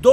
2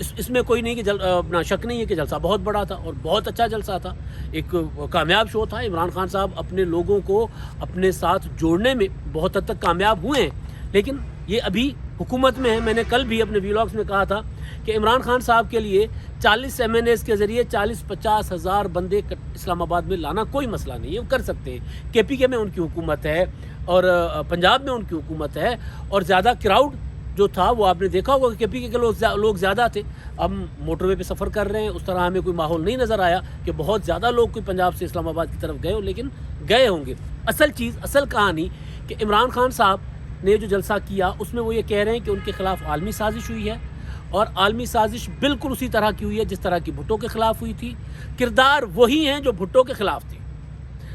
اس میں کوئی نہیں کہ اپنا شک نہیں ہے کہ جلسہ بہت بڑا تھا اور بہت اچھا جلسہ تھا، ایک کامیاب شو تھا۔ عمران خان صاحب اپنے لوگوں کو اپنے ساتھ جوڑنے میں بہت حد تک کامیاب ہوئے ہیں، لیکن یہ ابھی حکومت میں ہے۔ میں نے کل بھی اپنے ویلاگس میں کہا تھا کہ عمران خان صاحب کے لیے 40 MNAs کے ذریعے 40-50 ہزار بندے اسلام آباد میں لانا کوئی مسئلہ نہیں ہے، وہ کر سکتے ہیں۔ KPK میں ان کی حکومت ہے اور پنجاب میں ان کی حکومت ہے، اور زیادہ کراؤڈ جو تھا وہ آپ نے دیکھا ہوگا کہ KPK کے لوگ زیادہ تھے۔ ہم موٹر وے پہ سفر کر رہے ہیں، اس طرح ہمیں کوئی ماحول نہیں نظر آیا کہ بہت زیادہ لوگ کوئی پنجاب سے اسلام آباد کی طرف گئے ہوں، لیکن گئے ہوں گے۔ اصل کہانی کہ عمران خان صاحب نے جو جلسہ کیا اس میں وہ یہ کہہ رہے ہیں کہ ان کے خلاف عالمی سازش ہوئی ہے، اور عالمی سازش بالکل اسی طرح کی ہوئی ہے جس طرح کی بھٹو کے خلاف ہوئی تھی۔ کردار وہی ہیں جو بھٹو کے خلاف تھے۔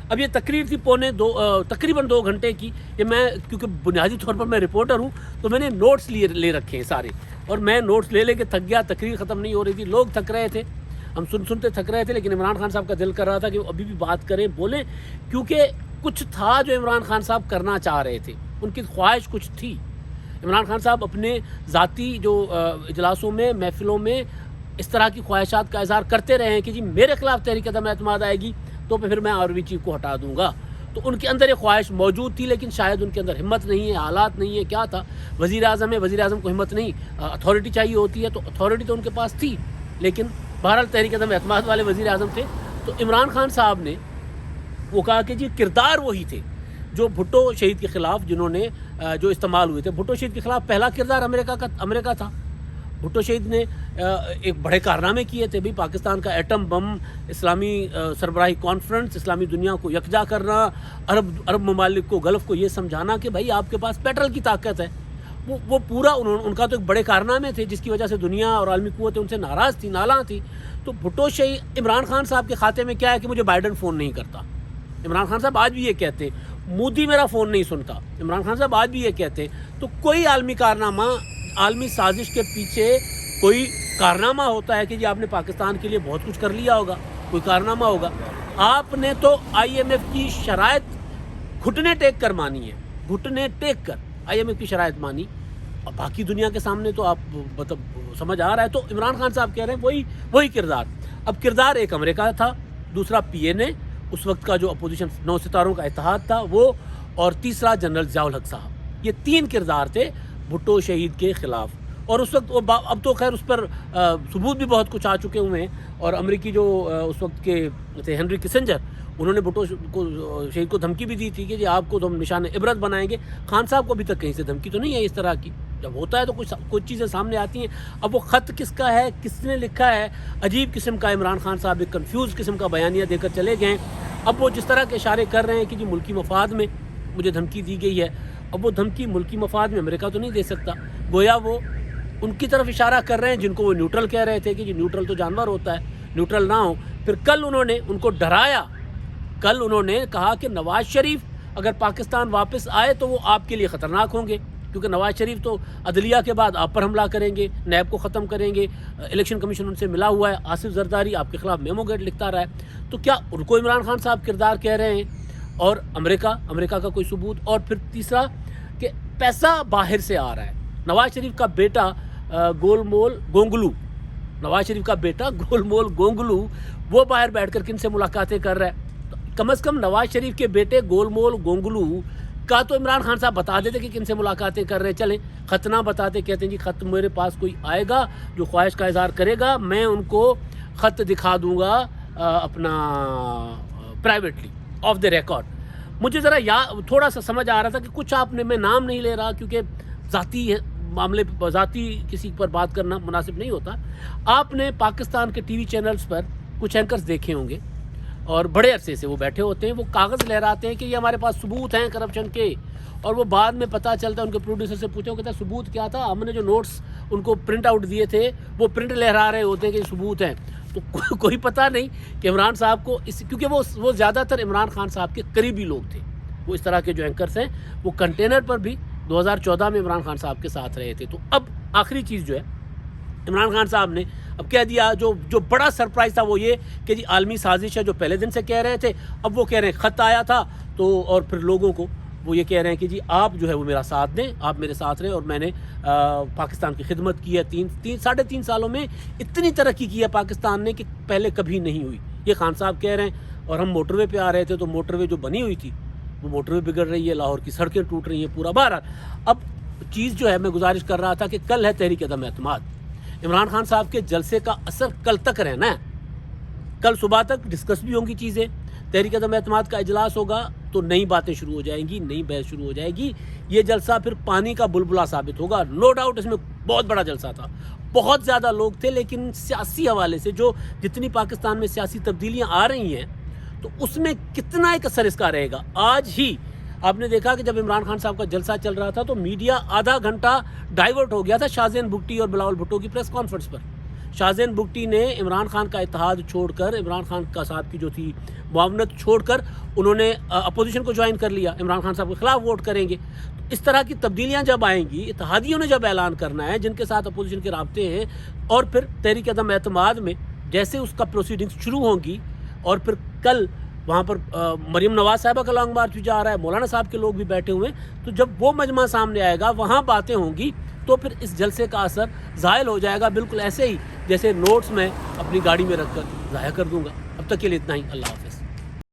اب یہ تقریر تھی تقریباً 2 گھنٹے کی۔ یہ میں کیونکہ بنیادی طور پر میں رپورٹر ہوں تو میں نے نوٹس لے رکھے ہیں سارے، اور میں نوٹس لے کے تھک گیا، تقریر ختم نہیں ہو رہی تھی، لوگ تھک رہے تھے، ہم سنتے تھک رہے تھے، لیکن عمران خان صاحب کا دل کر رہا تھا کہ وہ ابھی بھی بات کریں، بولیں، کیونکہ کچھ تھا جو عمران خان صاحب کرنا چاہ رہے تھے، ان کی خواہش کچھ تھی۔ عمران خان صاحب اپنے ذاتی جو اجلاسوں میں، محفلوں میں اس طرح کی خواہشات کا اظہار کرتے رہے ہیں کہ جی میرے خلاف تحریک عدم اعتماد آئے گی تو پھر میں آرمی چیف کو ہٹا دوں گا۔ تو ان کے اندر یہ خواہش موجود تھی، لیکن شاید ان کے اندر ہمت نہیں ہے، حالات نہیں ہے، کیا تھا، وزیر اعظم ہے، وزیر اعظم کو ہمت نہیں، اتھارٹی چاہیے ہوتی ہے، تو اتھارٹی تو ان کے پاس تھی، لیکن بہرحال تحریک عدم اعتماد والے وزیر اعظم تھے۔ تو عمران خان صاحب نے وہ کہا کہ جی کردار وہی تھے جو بھٹو شہید کے خلاف جنہوں نے جو استعمال ہوئے تھے۔ بھٹو شہید کے خلاف پہلا کردار امریکہ تھا۔ بھٹو شہید نے ایک بڑے کارنامے کیے تھے، بھی پاکستان کا ایٹم بم، اسلامی سربراہی کانفرنس، اسلامی دنیا کو یکجا کرنا، عرب ممالک کو، گلف کو یہ سمجھانا کہ بھائی آپ کے پاس پیٹرول کی طاقت ہے۔ وہ پورا ان کا تو ایک بڑے کارنامے تھے جس کی وجہ سے دنیا اور عالمی قوتیں ان سے ناراض تھی، نالاں تھی۔ تو بھٹو شہید عمران خان صاحب کے کھاتے میں کیا ہے کہ مجھے بائیڈن فون نہیں کرتا۔ عمران خان صاحب آج بھی یہ کہتے، مودی میرا فون نہیں سنتا، عمران خان صاحب آج بھی یہ کہتے۔ تو کوئی عالمی کارنامہ، عالمی سازش کے پیچھے کوئی کارنامہ ہوتا ہے کہ جی آپ نے پاکستان کے لیے بہت کچھ کر لیا ہوگا، کوئی کارنامہ ہوگا۔ آپ نے تو IMF کی شرائط گھٹنے ٹیک کر مانی ہے، گھٹنے ٹیک کر IMF کی شرائط مانی، اور باقی دنیا کے سامنے تو آپ سمجھ آ رہا ہے۔ تو عمران خان صاحب کہہ رہے ہیں وہی کردار۔ اب کردار ایک امریکہ تھا، دوسرا PNA اس وقت کا جو اپوزیشن 9 ستاروں کا اتحاد تھا وہ، اور تیسرا جنرل ضیاء الحق صاحب۔ یہ 3 کردار تھے بھٹو شہید کے خلاف، اور اس وقت اب تو خیر اس پر ثبوت بھی بہت کچھ آ چکے ہوئے ہیں، اور امریکی جو اس وقت کے تھے ہنری کسنجر، انہوں نے بھٹو شہید کو دھمکی بھی دی تھی کہ جی آپ کو تو ہم نشان عبرت بنائیں گے۔ خان صاحب کو ابھی تک کہیں سے دھمکی تو نہیں ہے اس طرح کی، جب ہوتا ہے تو کچھ چیزیں سامنے آتی ہیں۔ اب وہ خط کس کا ہے، کس نے لکھا ہے، عجیب قسم کا عمران خان صاحب ایک کنفیوز قسم کا بیانیہ دے کر چلے گئے۔ اب وہ جس طرح کے اشارے کر رہے ہیں کہ جی ملکی مفاد میں مجھے دھمکی دی گئی ہے، اب وہ دھمکی ملکی مفاد میں امریکہ تو نہیں دے سکتا، گویا وہ ان کی طرف اشارہ کر رہے ہیں جن کو وہ نیوٹرل کہہ رہے تھے کہ جی نیوٹرل تو جانور ہوتا ہے، نیوٹرل نہ ہو۔ پھر کل انہوں نے ان کو ڈرایا، کل انہوں نے کہا کہ نواز شریف اگر پاکستان واپس آئے تو وہ آپ کے لیے خطرناک ہوں گے، کیونکہ نواز شریف تو عدلیہ کے بعد آپ پر حملہ کریں گے، نیب کو ختم کریں گے، الیکشن کمیشن ان سے ملا ہوا ہے، آصف زرداری آپ کے خلاف میمو گیٹ لکھتا رہا ہے۔ تو کیا ان کو عمران خان صاحب کردار کہہ رہے ہیں، اور امریکہ کا کوئی ثبوت؟ اور پھر تیسرا کہ پیسہ باہر سے آ رہا ہے۔ نواز شریف کا بیٹا گولمول گونگلو وہ باہر بیٹھ کر کن سے ملاقاتیں کر رہا ہے؟ تو کم از کم نواز شریف کے بیٹے گولمول گونگلو کا تو عمران خان صاحب بتا دیتے کہ کن سے ملاقاتیں کر رہے ہیں۔ چلیں خط نہ بتاتے، کہتے ہیں جی خط میرے پاس کوئی آئے گا جو خواہش کا اظہار کرے گا، میں ان کو خط دکھا دوں گا اپنا پرائیویٹلی آف دی ریکارڈ۔ مجھے ذرا تھوڑا سا سمجھ آ رہا تھا کہ کچھ آپ نے، میں نام نہیں لے رہا کیونکہ ذاتی کسی پر بات کرنا مناسب نہیں ہوتا، آپ نے پاکستان کے ٹی وی چینلز پر کچھ اینکرز دیکھے ہوں گے، اور بڑے عرصے سے وہ بیٹھے ہوتے ہیں، وہ کاغذ لہراتے ہیں کہ یہ ہمارے پاس ثبوت ہیں کرپشن کے، اور وہ بعد میں پتہ چلتا ہے، ان کے پروڈیوسر سے پوچھا، وہ کہتا ہے ثبوت کیا تھا، ہم نے جو نوٹس ان کو پرنٹ آؤٹ دیے تھے وہ پرنٹ لہرا رہے ہوتے ہیں کہ ثبوت ہیں۔ تو کوئی پتہ نہیں کہ عمران صاحب کو کیونکہ وہ زیادہ تر عمران خان صاحب کے قریبی لوگ تھے، وہ اس طرح کے جو اینکرز ہیں وہ کنٹینر پر بھی 2014 میں عمران خان صاحب کے ساتھ رہے تھے۔ تو اب آخری چیز جو ہے عمران خان صاحب نے اب کہہ دیا، جو بڑا سرپرائز تھا وہ یہ کہ جی عالمی سازش ہے، جو پہلے دن سے کہہ رہے تھے اب وہ کہہ رہے ہیں خط آیا تھا، تو اور پھر لوگوں کو وہ یہ کہہ رہے ہیں کہ جی آپ جو ہے وہ میرا ساتھ دیں, آپ میرے ساتھ رہیں, اور میں نے پاکستان کی خدمت کی ہے. ساڑھے تین سالوں میں اتنی ترقی کی ہے پاکستان نے کہ پہلے کبھی نہیں ہوئی, یہ خان صاحب کہہ رہے ہیں. اور ہم موٹر وے پہ آ رہے تھے تو موٹر وے جو بنی ہوئی تھی وہ موٹر وے بگڑ رہی ہے, لاہور کی سڑکیں ٹوٹ رہی ہیں, پورا بہرحال. اب چیز جو ہے میں گزارش کر رہا تھا کہ کل ہے تحریک عدم اعتماد, عمران خان صاحب کے جلسے کا اثر کل تک رہنا ہے. کل صبح تک ڈسکس بھی ہوں گی چیزیں, تحریک عدم اعتماد کا اجلاس ہوگا تو نئی باتیں شروع ہو جائیں گی, نئی بحث شروع ہو جائے گی. یہ جلسہ پھر پانی کا بلبلا ثابت ہوگا, نو ڈاؤٹ. اس میں بہت بڑا جلسہ تھا, بہت زیادہ لوگ تھے, لیکن سیاسی حوالے سے جو جتنی پاکستان میں سیاسی تبدیلیاں آ رہی ہیں تو اس میں کتنا ایک اثر اس کا رہے گا. آج ہی آپ نے دیکھا کہ جب عمران خان صاحب کا جلسہ چل رہا تھا تو میڈیا آدھا گھنٹہ ڈائیورٹ ہو گیا تھا شاہزین بگٹی اور بلاول بھٹو کی پریس کانفرنس پر. شاہزین بگٹی نے عمران خان کا اتحاد چھوڑ کر, عمران خان کا صاحب کی جو تھی معاونت چھوڑ کر انہوں نے اپوزیشن کو جوائن کر لیا, عمران خان صاحب کے خلاف ووٹ کریں گے. اس طرح کی تبدیلیاں جب آئیں گی, اتحادیوں نے جب اعلان کرنا ہے جن کے ساتھ اپوزیشن کے رابطے ہیں, اور پھر تحریک عدم اعتماد میں جیسے اس کا پروسیڈنگز شروع ہوں گی, اور پھر کل وہاں پر مریم نواز صاحبہ کا لانگ مارچ بھی جا رہا ہے, مولانا صاحب کے لوگ بھی بیٹھے ہوئے ہیں, تو جب وہ مجمع سامنے آئے گا وہاں باتیں ہوں گی تو پھر اس جلسے کا اثر زائل ہو جائے گا, بالکل ایسے ہی جیسے نوٹس میں اپنی گاڑی میں رکھ کر ضائع کر دوں گا. اب تک کے لیے اتنا ہی, اللہ حافظ.